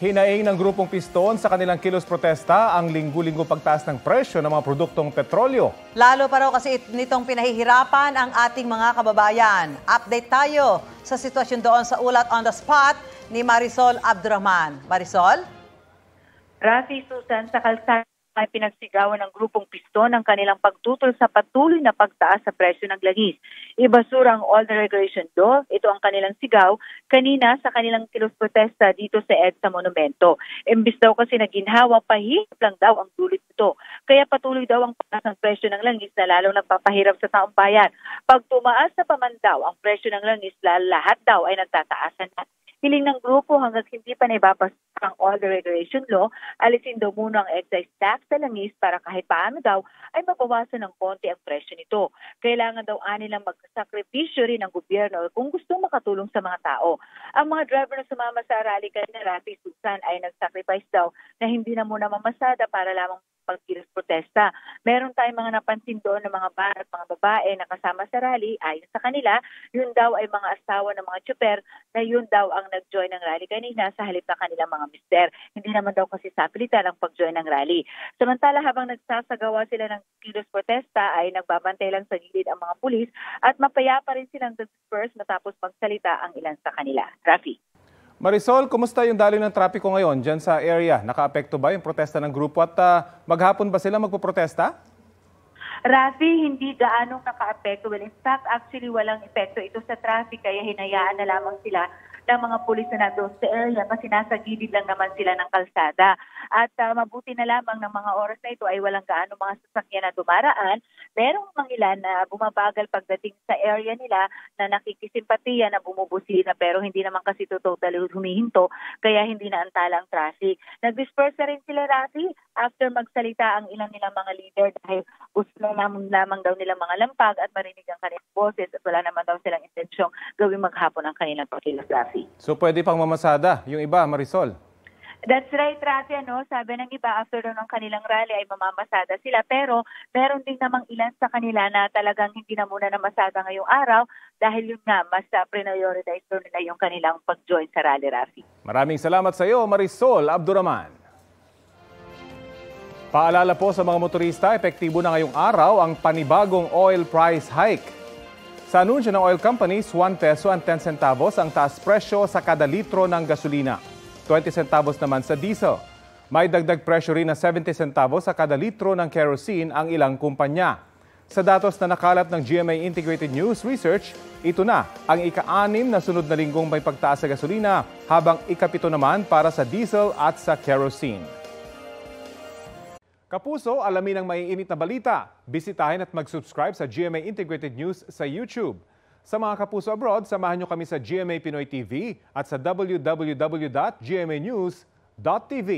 Hinaing ng grupong Piston sa kanilang kilos protesta ang linggo-linggo pagtaas ng presyo ng mga produktong petrolyo. Lalo pa raw kasi nitong pinahihirapan ang ating mga kababayan. Update tayo sa sitwasyon doon sa ulat on the spot ni Marisol Abdurrahman. Marisol? Rafi, Susan, sa kalsada ay pinagsigawan ng grupong Piston ang kanilang pagtutol sa patuloy na pagtaas sa presyo ng langis. Ibasura ang all the regulation law. Ito ang kanilang sigaw kanina sa kanilang kilos protesta dito sa EDSA Monumento. Imbis daw kasi na ginhawa, pahirap lang daw ang dulot nito. Kaya patuloy daw ang pagtaas ng presyo ng langis na lalong nagpapahirap sa taong bayan. Pag tumaas na pa man daw ang presyo ng langis, lahat daw ay nagtataasan na. Hiling ng grupo hanggang hindi pa naibabasa ang all the regulation law, alisin daw muna ang excise tax sa langis para kahit paano daw ay mabawasan ng konti ang presyo nito. Kailangan daw anilang magsakripisyo rin ng gobyerno kung gustong makatulong sa mga tao. Ang mga driver na sumama sa rally kanina, Rafi, Susan, ay nagsacrifice daw na hindi na muna mamasada para lamang pagkilos protesta. Meron tayong mga napansin doon ng mga bar at mga babae na kasama sa rally. Ayon sa kanila, yun daw ay mga asawa ng mga tsuper na yun daw ang nag-join ng rally kanina sa halip na kanilang mga mister. Hindi naman daw kasi sapilitan ang pag-join ng rally. Samantala, habang nagsasagawa sila ng kilos protesta ay nagbabantay lang sa gilid ang mga pulis at mapayapa rin silang disperse matapos magsalita ang ilan sa kanila. Rafi. Marisol, kumusta yung daloy ng trapiko ngayon dyan sa area? Nakaapekto ba yung protesta ng grupo at maghapon ba sila magpoprotesta? Rafi, hindi gaanong naka-apekto. Well, in fact, actually walang epekto ito sa traffic kaya hinayaan na lamang sila ng mga pulis na nandoon sa area kasi nasa gilid lang naman sila ng kalsada. At mabuti na lamang ng mga oras na ito ay walang gaano mga sasakyan na dumaraan. Merong mga ilan na bumabagal pagdating sa area nila na nakikisimpatiya na bumubusina pero hindi naman kasi ito totally humihinto kaya hindi na antala ang traffic. Nag-disperse na rin sila, Rafi, after magsalita ang ilang nilang mga leader dahil gusto lamang daw nilang mga lampag at marinig ang kanilang boses at wala naman daw silang intensyong gawing maghapon ang kanilang pagkilos, Rafi. So pwede pang mamasada yung iba, Marisol? That's right, Rafi. Sabi ng iba, after ng kanilang rally ay mamamasada sila. Pero meron din namang ilan sa kanila na talagang hindi na muna namasada ngayong araw dahil yun nga, mas prioritize nila yung kanilang pag-join sa rally, Rafi. Maraming salamat sa iyo, Marisol Abdurrahman. Paalala po sa mga motorista, epektibo na ngayong araw ang panibagong oil price hike. Sa anunsyo ng oil companies, 1 peso and 10 centavos ang taas presyo sa kada litro ng gasolina. 20 centavos naman sa diesel. May dagdag presyo rin na 70 centavos sa kada litro ng kerosene ang ilang kumpanya. Sa datos na nakalat ng GMA Integrated News Research, ito na ang ika-6 na sunod na linggong may pagtaas sa gasolina habang ika-7 naman para sa diesel at sa kerosene. Kapuso, alamin ang maiinit na balita. Bisitahin at mag-subscribe sa GMA Integrated News sa YouTube. Sa mga kapuso abroad, samahan nyo kami sa GMA Pinoy TV at sa www.gmanews.tv.